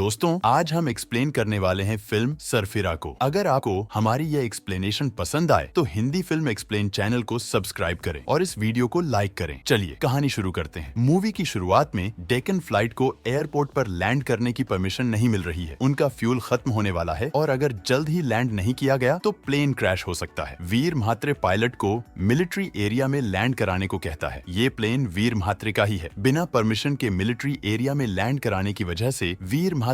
दोस्तों, आज हम एक्सप्लेन करने वाले हैं फिल्म सरफिरा को। अगर आपको हमारी यह एक्सप्लेनेशन पसंद आए तो हिंदी फिल्म एक्सप्लेन चैनल को सब्सक्राइब करें और इस वीडियो को लाइक करें। चलिए कहानी शुरू करते हैं। मूवी की शुरुआत में डेक्कन फ्लाइट को एयरपोर्ट पर लैंड करने की परमिशन नहीं मिल रही है। उनका फ्यूल खत्म होने वाला है और अगर जल्द ही लैंड नहीं किया गया तो प्लेन क्रैश हो सकता है। वीर म्हात्रे पायलट को मिलिट्री एरिया में लैंड कराने को कहता है। ये प्लेन वीर म्हात्रे का ही है। बिना परमिशन के मिलिट्री एरिया में लैंड कराने की वजह से वीर म्हात्रे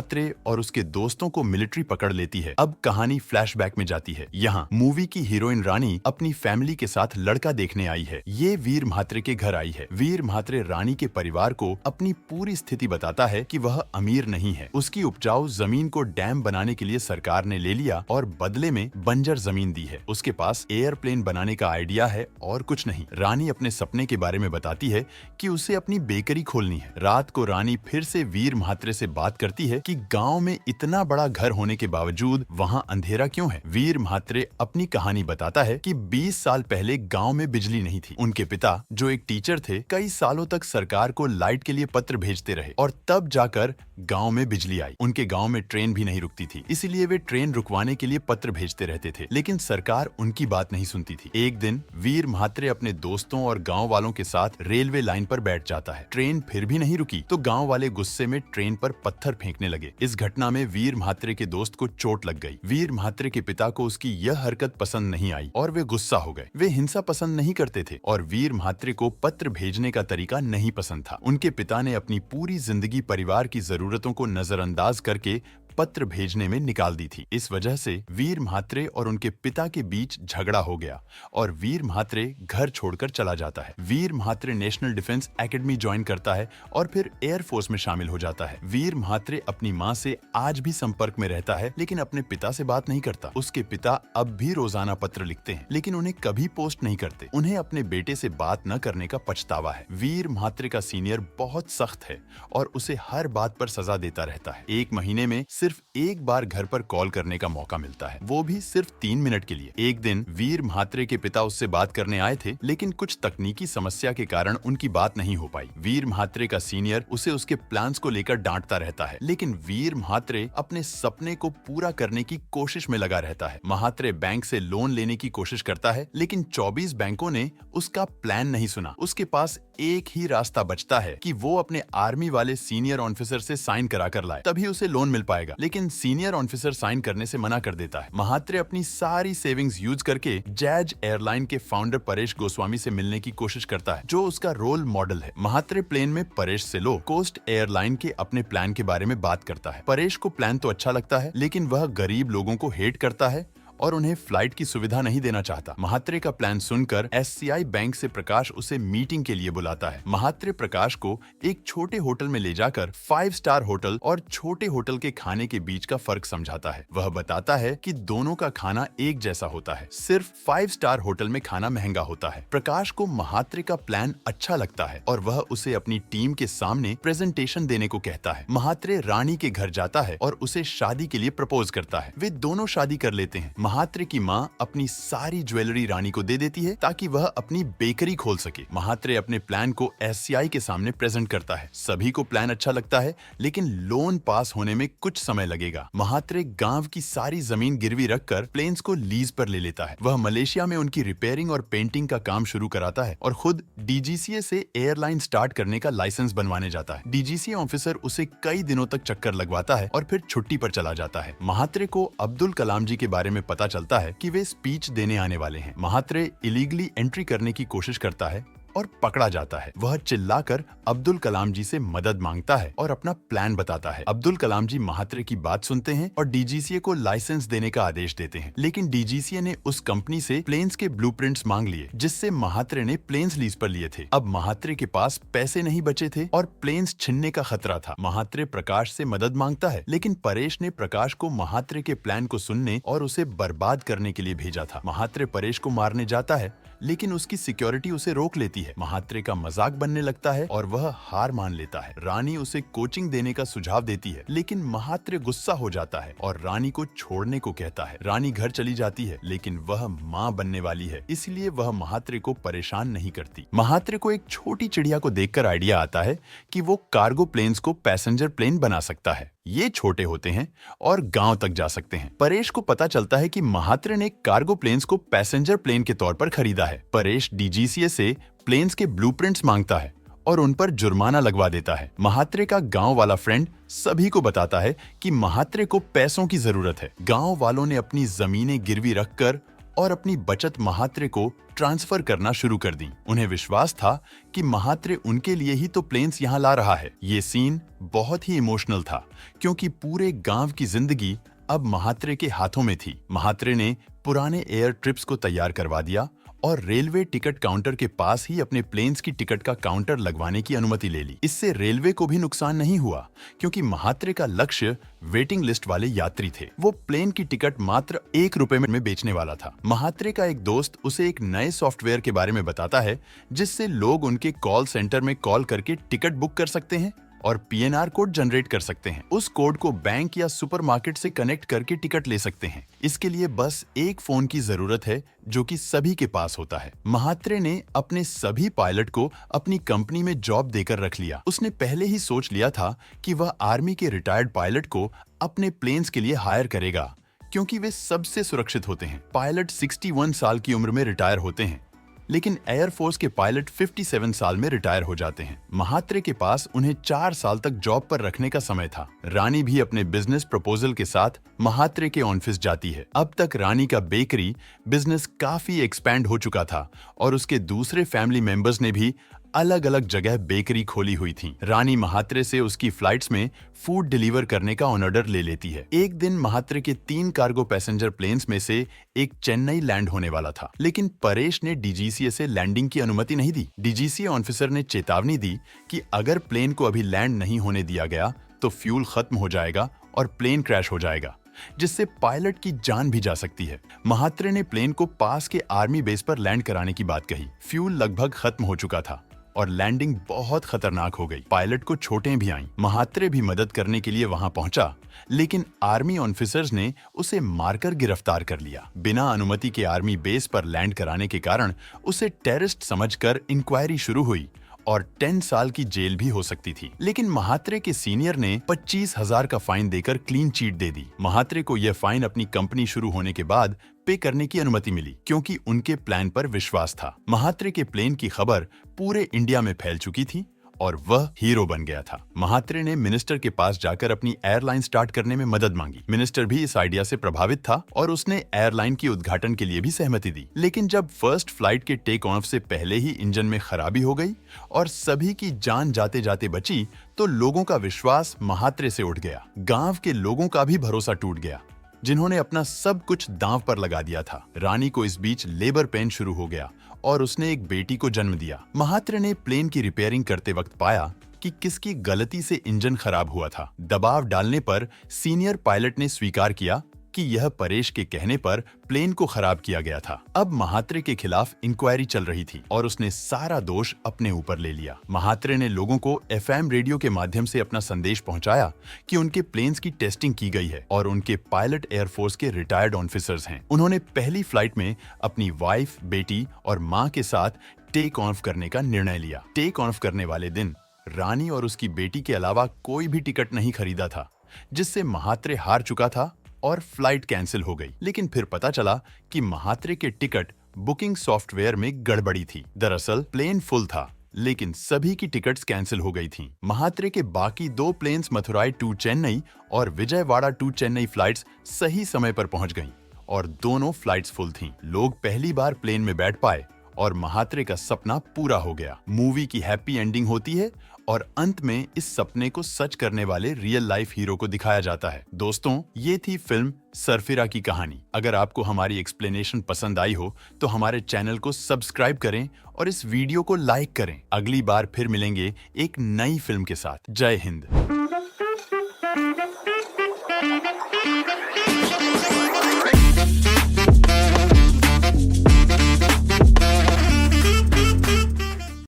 और उसके दोस्तों को मिलिट्री पकड़ लेती है। अब कहानी फ्लैशबैक में जाती है। यहाँ मूवी की हीरोइन रानी अपनी फैमिली के साथ लड़का देखने आई है। ये वीर म्हात्रे के घर आई है। वीर म्हात्रे रानी के परिवार को अपनी पूरी स्थिति बताता है कि वह अमीर नहीं है। उसकी उपजाऊ जमीन को डैम बनाने के लिए सरकार ने ले लिया और बदले में बंजर जमीन दी है। उसके पास एयरप्लेन बनाने का आइडिया है और कुछ नहीं। रानी अपने सपने के बारे में बताती है कि उसे अपनी बेकरी खोलनी है। रात को रानी फिर से वीर म्हात्रे से बात करती है कि गांव में इतना बड़ा घर होने के बावजूद वहां अंधेरा क्यों है। वीर म्हात्रे अपनी कहानी बताता है कि 20 साल पहले गांव में बिजली नहीं थी। उनके पिता जो एक टीचर थे, कई सालों तक सरकार को लाइट के लिए पत्र भेजते रहे और तब जाकर गांव में बिजली आई। उनके गांव में ट्रेन भी नहीं रुकती थी, इसीलिए वे ट्रेन रुकवाने के लिए पत्र भेजते रहते थे, लेकिन सरकार उनकी बात नहीं सुनती थी। एक दिन वीर म्हात्रे अपने दोस्तों और गांव वालों के साथ रेलवे लाइन पर बैठ जाता है। ट्रेन फिर भी नहीं रुकी तो गांव वाले गुस्से में ट्रेन पर पत्थर फेंकने लगे। इस घटना में वीर म्हात्रे के दोस्त को चोट लग गई। वीर म्हात्रे के पिता को उसकी यह हरकत पसंद नहीं आई और वे गुस्सा हो गए। वे हिंसा पसंद नहीं करते थे और वीर म्हात्रे को पत्र भेजने का तरीका नहीं पसंद था। उनके पिता ने अपनी पूरी जिंदगी परिवार की जरूरतों को नजरअंदाज करके पत्र भेजने में निकाल दी थी। इस वजह से वीर म्हात्रे और उनके पिता के बीच झगड़ा हो गया और वीर म्हात्रे घर छोड़कर चला जाता है। Veer Mhatre National Defence Academy join करता है और फिर एयरफोर्स में शामिल हो जाता है। वीर म्हात्रे अपनी माँ से आज भी संपर्क में रहता है, लेकिन अपने पिता से बात नहीं करता। उसके पिता अब भी रोजाना पत्र लिखते हैं, लेकिन उन्हें कभी पोस्ट नहीं करते। उन्हें अपने बेटे से बात न करने का पछतावा है। वीर म्हात्रे का सीनियर बहुत सख्त है और उसे हर बात पर सजा देता रहता है। एक महीने में सिर्फ एक बार घर पर कॉल करने का मौका मिलता है, वो भी सिर्फ 3 मिनट के लिए। एक दिन वीर म्हात्रे के पिता उससे बात करने आए थे, लेकिन कुछ तकनीकी समस्या के कारण उनकी बात नहीं हो पाई। वीर म्हात्रे का सीनियर उसे उसके प्लान्स को लेकर डांटता रहता है, लेकिन वीर म्हात्रे अपने सपने को पूरा करने की कोशिश में लगा रहता है। म्हात्रे बैंक से लोन लेने की कोशिश करता है, लेकिन 24 बैंकों ने उसका प्लान नहीं सुना। उसके पास एक ही रास्ता बचता है कि वो अपने आर्मी वाले सीनियर ऑफिसर से साइन करा कर लाए, तभी उसे लोन मिल पाएगा। लेकिन सीनियर ऑफिसर साइन करने से मना कर देता है। म्हात्रे अपनी सारी सेविंग्स यूज करके जैज एयरलाइन के फाउंडर परेश गोस्वामी से मिलने की कोशिश करता है, जो उसका रोल मॉडल है। म्हात्रे प्लेन में परेश से लो कोस्ट एयरलाइन के अपने प्लान के बारे में बात करता है। परेश को प्लान तो अच्छा लगता है, लेकिन वह गरीब लोगों को हेट करता है और उन्हें फ्लाइट की सुविधा नहीं देना चाहता। म्हात्रे का प्लान सुनकर SCI बैंक से प्रकाश उसे मीटिंग के लिए बुलाता है। म्हात्रे प्रकाश को एक छोटे होटल में ले जाकर 5 स्टार होटल और छोटे होटल के खाने के बीच का फर्क समझाता है। वह बताता है कि दोनों का खाना एक जैसा होता है, सिर्फ 5 स्टार होटल में खाना महंगा होता है। प्रकाश को म्हात्रे का प्लान अच्छा लगता है और वह उसे अपनी टीम के सामने प्रेजेंटेशन देने को कहता है। म्हात्रे रानी के घर जाता है और उसे शादी के लिए प्रपोज करता है। वे दोनों शादी कर लेते हैं। म्हात्रे की माँ अपनी सारी ज्वेलरी रानी को दे देती है ताकि वह अपनी बेकरी खोल सके। म्हात्रे अपने प्लान को SCI के सामने प्रेजेंट करता है। सभी को प्लान अच्छा लगता है, लेकिन लोन पास होने में कुछ समय लगेगा। म्हात्रे गांव की सारी जमीन गिरवी रखकर प्लेन्स को लीज पर ले लेता है। वह मलेशिया में उनकी रिपेयरिंग और पेंटिंग का काम शुरू कराता है और खुद DGCA से एयरलाइन स्टार्ट करने का लाइसेंस बनवाने जाता है। DGCA ऑफिसर उसे कई दिनों तक चक्कर लगवाता है और फिर छुट्टी पर चला जाता है। म्हात्रे को अब्दुल कलाम जी के बारे में पता चलता है कि वे स्पीच देने आने वाले हैं। म्हात्रे इलीगली एंट्री करने की कोशिश करता है और पकड़ा जाता है। वह चिल्लाकर अब्दुल कलाम जी से मदद मांगता है और अपना प्लान बताता है। अब्दुल कलाम जी म्हात्रे की बात सुनते हैं और DGCA को लाइसेंस देने का आदेश देते हैं, लेकिन DGCA ने उस कंपनी से प्लेन्स के ब्लूप्रिंट्स मांग लिए, जिससे म्हात्रे ने प्लेन्स लीज पर लिए थे। अब म्हात्रे के पास पैसे नहीं बचे थे और प्लेन्स छिनने का खतरा था। म्हात्रे प्रकाश से मदद मांगता है, लेकिन परेश ने प्रकाश को म्हात्रे के प्लान को सुनने और उसे बर्बाद करने के लिए भेजा था। म्हात्रे परेश को मारने जाता है लेकिन उसकी सिक्योरिटी उसे रोक लेती है। महात्रे का मजाक बनने लगता है और वह हार मान लेता है। रानी उसे कोचिंग देने का सुझाव देती है, लेकिन महात्रे गुस्सा हो जाता है और रानी को छोड़ने को कहता है। रानी घर चली जाती है, लेकिन वह माँ बनने वाली है, इसलिए वह महात्रे को परेशान नहीं करती। महात्रे को एक छोटी चिड़िया को देखकर आइडिया आता है कि वो कार्गो प्लेन्स को पैसेंजर प्लेन बना सकता है। ये छोटे होते हैं और गांव तक जा सकते हैं। परेश को पता चलता है कि महात्रे ने कार्गो प्लेन्स को पैसेंजर प्लेन के तौर पर खरीदा है। परेश डीजीसीए से प्लेन्स के ब्लूप्रिंट्स मांगता है और उन पर जुर्माना लगवा देता है। महात्रे का गांव वाला फ्रेंड सभी को बताता है कि महात्रे को पैसों की जरूरत है। गांव वालों ने अपनी जमीनें गिरवी रखकर और अपनी बचत महात्रे को ट्रांसफर करना शुरू कर दी। उन्हें विश्वास था कि महात्रे उनके लिए ही तो प्लेन्स यहाँ ला रहा है। ये सीन बहुत ही इमोशनल था, क्योंकि पूरे गांव की जिंदगी अब महात्रे के हाथों में थी। महात्रे ने पुराने एयर ट्रिप्स को तैयार करवा दिया और रेलवे टिकट काउंटर के पास ही अपने प्लेन्स की टिकट का काउंटर लगवाने की अनुमति ले ली। इससे रेलवे को भी नुकसान नहीं हुआ, क्योंकि महात्रे का लक्ष्य वेटिंग लिस्ट वाले यात्री थे। वो प्लेन की टिकट मात्र ₹1 में बेचने वाला था। महात्रे का एक दोस्त उसे एक नए सॉफ्टवेयर के बारे में बताता है, जिससे लोग उनके कॉल सेंटर में कॉल करके टिकट बुक कर सकते हैं और पीएनआर कोड जनरेट कर सकते हैं। उस कोड को बैंक या सुपरमार्केट से कनेक्ट करके टिकट ले सकते हैं। इसके लिए बस एक फोन की जरूरत है, जो कि सभी के पास होता है। महात्रे ने अपने सभी पायलट को अपनी कंपनी में जॉब देकर रख लिया। उसने पहले ही सोच लिया था कि वह आर्मी के रिटायर्ड पायलट को अपने प्लेन्स के लिए हायर करेगा, क्योंकि वे सबसे सुरक्षित होते हैं। पायलट 61 साल की उम्र में रिटायर होते हैं, लेकिन एयरफोर्स के पायलट 57 साल में रिटायर हो जाते हैं। महात्रे के पास उन्हें 4 साल तक जॉब पर रखने का समय था। रानी भी अपने बिजनेस प्रपोजल के साथ महात्रे के ऑफिस जाती है। अब तक रानी का बेकरी बिजनेस काफी एक्सपैंड हो चुका था और उसके दूसरे फैमिली मेंबर्स ने भी अलग अलग जगह बेकरी खोली हुई थी। रानी महात्रे से उसकी फ्लाइट्स में फूड डिलीवर करने का ऑर्डर ले लेती है। एक दिन महात्रे के 3 कार्गो पैसेंजर प्लेन्स में से एक चेन्नई लैंड होने वाला था, लेकिन परेश ने डीजीसीए से लैंडिंग की अनुमति नहीं दी। डीजीसीए ऑफिसर ने चेतावनी दी कि अगर प्लेन को अभी लैंड नहीं होने दिया गया तो फ्यूल खत्म हो जाएगा और प्लेन क्रैश हो जाएगा, जिससे पायलट की जान भी जा सकती है। महात्रे ने प्लेन को पास के आर्मी बेस पर लैंड कराने की बात कही। फ्यूल लगभग खत्म हो चुका था और लैंडिंग बहुत खतरनाक हो गई। पायलट को चोटें भी आईं। महात्रे भी मदद करने के लिए वहां पहुंचा, लेकिन आर्मी ऑफिसर्स ने उसे मारकर गिरफ्तार कर लिया। बिना अनुमति के आर्मी बेस पर लैंड कराने के कारण उसे टेररिस्ट समझकर इंक्वायरी शुरू हुई और 10 साल की जेल भी हो सकती थी। लेकिन महात्रे के सीनियर ने 25,000 का फाइन देकर क्लीन चीट दे दी। महात्रे को यह फाइन अपनी कंपनी शुरू होने के बाद पे करने की अनुमति मिली, क्योंकि उनके प्लान पर विश्वास था। महात्रे के प्लेन की खबर पूरे इंडिया में फैल चुकी थी और वह हीरो बन गया था। महात्रे ने मिनिस्टर के पास जाकर अपनी एयरलाइन स्टार्ट करने में मदद मांगी। मिनिस्टर भी इस आइडिया से प्रभावित था और उसने एयरलाइन की उद्घाटन के लिए भी सहमति दी। लेकिन जब फर्स्ट फ्लाइट के टेक ऑफ से पहले ही इंजन में खराबी हो गई और सभी की जान जाते जाते बची, तो लोगों का विश्वास महात्रे से उठ गया। गांव के लोगों का भी भरोसा टूट गया, जिन्होंने अपना सब कुछ दांव पर लगा दिया था। रानी को इस बीच लेबर पेन शुरू हो गया और उसने एक बेटी को जन्म दिया। महात्रे ने प्लेन की रिपेयरिंग करते वक्त पाया कि किसकी गलती से इंजन खराब हुआ था। दबाव डालने पर सीनियर पायलट ने स्वीकार किया कि यह परेश के कहने पर प्लेन को खराब किया गया था। अब महात्रे के खिलाफ इंक्वायरी चल रही थी और उसने सारा दोष अपने ऊपर ले लिया। महात्रे ने लोगों को एफएम रेडियो के माध्यम से अपना संदेश पहुंचाया कि उनके प्लेन्स की टेस्टिंग की गई है और उनके पायलट एयरफोर्स के रिटायर्ड ऑफिसर्स हैं। उन्होंने पहली फ्लाइट में अपनी वाइफ, बेटी और माँ के साथ टेक ऑफ करने का निर्णय लिया। टेक ऑफ करने वाले दिन रानी और उसकी बेटी के अलावा कोई भी टिकट नहीं खरीदा था, जिससे महात्रे हार चुका था और फ्लाइट कैंसिल हो गई। लेकिन फिर पता चला कि महात्रे के टिकट बुकिंग सॉफ्टवेयर में गड़बड़ी थी। दरअसल प्लेन फुल था, लेकिन सभी की टिकट्स कैंसिल हो गई थीं। महात्रे के बाकी 2 प्लेन्स मथुराई टू चेन्नई और विजयवाड़ा टू चेन्नई फ्लाइट्स सही समय पर पहुंच गईं और दोनों फ्लाइट्स फुल थीं। लोग पहली बार प्लेन में बैठ पाए और महात्रे का सपना पूरा हो गया। मूवी की हैप्पी एंडिंग होती है और अंत में इस सपने को सच करने वाले रियल लाइफ हीरो को दिखाया जाता है। दोस्तों, ये थी फिल्म सरफिरा की कहानी। अगर आपको हमारी एक्सप्लेनेशन पसंद आई हो तो हमारे चैनल को सब्सक्राइब करें और इस वीडियो को लाइक करें। अगली बार फिर मिलेंगे एक नई फिल्म के साथ। जय हिंद।